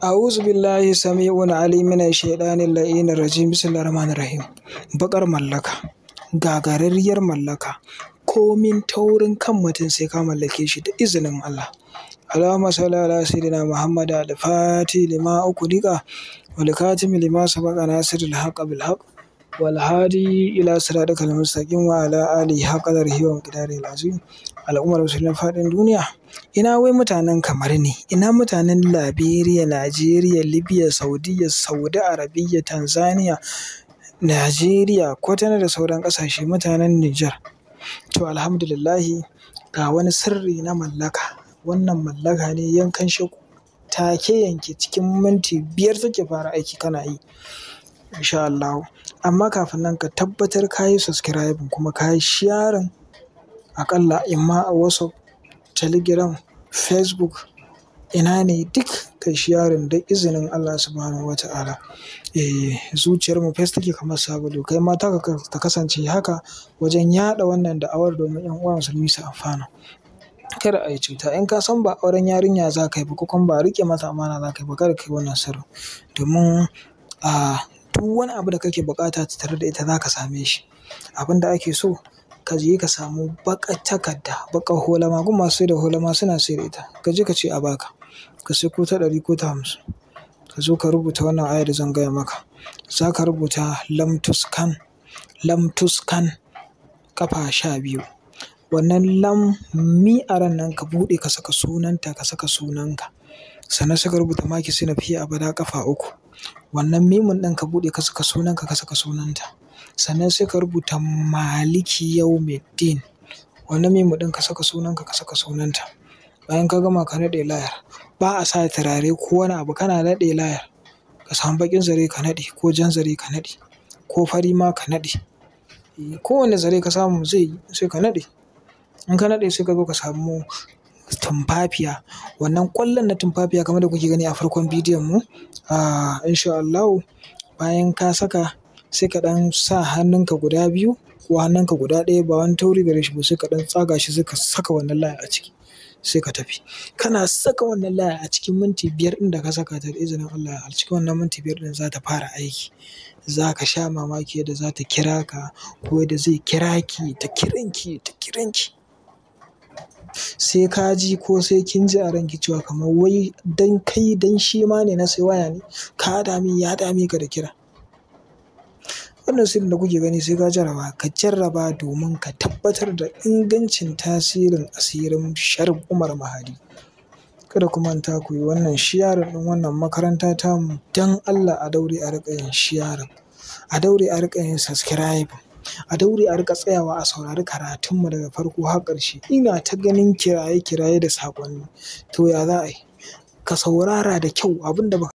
A'udhu billahi sami'un alim minash shaitanir la'inir rajim. Bismillahir rahmanir rahim. Baƙar mallaka, gagararriyar mallaka, komin taurin kan mutum sai ka mallake shi da izinin Allah. Allahumma salli ala sayyidina Muhammad al-Fatih lima ughliqa wal khatimi lima sabaqa nasiril haqqi bil haqq wal hadi ila siratikal mustaqim wa ala alihi haqqa qadrihi wa miqdarihil azim. Al'ummar musulmin faɗin duniya, ina wai mutanen kamar ne, ina mutanen Liberia, Najeriya, Libya, Saudiya, Saudi Arabia, Tanzania, Najeriya, Kwatana da sauran ƙasashe, mutanen Nijar. To alhamdulillahi ga wani sirri na mallaka, wannan mallaka ne yankan shakku, take yanke cikin minti 5 take fara aiki kana yi insha Allahu. Amma kafin nan ka tabbatar ka yi subscribing kuma ka yi sharing aƙalla imma a WhatsApp, Telegram, Facebook, ina ne duk kai sharing da izinin Allah subhanahu wa ta'ala. Zuciyar mu fes take kamar sabulu, kai ma ta kasance haka wajen yaɗa wannan da'awar domin 'yan uwa musulmi su amfana. Kada a yi cuta, in ka san ba auren yarinya za ka yi ba ko kuma ba riƙe mata amana za ka yi ba, kada ka yi wannan sirrin. Domin duk wani abu da kake buƙata tattare da ita za ka same shi. Abin da ake so ka je ka samu baƙar takarda, baƙar holama, gun masu sai da holama suna sai da ita. Ka je ka ce a baka, ka sai ko ta 100 ko ta 50. Ka zo ka rubuta wannan ayar da zan gaya maka. Za ka rubuta lam tuskan ƙafa 12. Wannan lam mi'aran nan ka buɗe ka saka sunanta, ka saka sunanka. Sannan sai ka rubuta maki sai na fiye abada ƙafa 3. Wannan mimun ɗin ka buɗe ka saka sunanka, ka saka sunanta. Sannan sai ka rubuta maliki yaumiddin. Wannan mimun ɗin ka saka sunanka, ka saka sunanta. Bayan ka gama ka naɗe layar. Ba a sa turare ko wani abu, kana naɗe layar. Ka samu baƙin zare ka naɗe ko jan zare ka naɗe ko fari ma ka naɗe. Kowane zare ka samu zai yi sai ka naɗe. In ka naɗe sai ka zo ka samu tumfafiya. Wannan ƙwallon na tumfafiya kamar da kuke gani a farkon bidiyon mu. Insha Allahu bayan ka saka sai ka ɗan sa hannunka guda 2 ko hannunka guda 1, ba wani tauri gare shi ba, sai ka ɗan tsaga shi sai ka saka wannan laya a ciki sai ka tafi. Kana saka wannan laya a cikin minti 5 ɗin da ka saka ta da izinin Allah, a cikin wannan minti 5 ɗin za ta fara aiki. Za ka sha mamaki yadda za ta kira ka ko yadda zai kira ki, ta kiranki. Sai ka ji ko sai kin ji a ranki cewa kamar wai dan kai dan shi ma ne na sai waya ne, ka dame ya dame ka da kira. Wannan sirrin da kuke gani sai ka jarraba domin ka tabbatar da ingancin tasirin asirin Sharif Umar Mahadi. Kada ku manta ku yi wannan sharing ɗin wannan makaranta tamu don Allah, a daure a riƙa yin sharing, a daure a riƙa yin subscribe, a daure a riƙa tsayawa a saurari karatunmu daga farko har ƙarshe. Ina ta ganin kiraye da saƙonni. To ya za a yi? Ka saurara da kyau abin da ba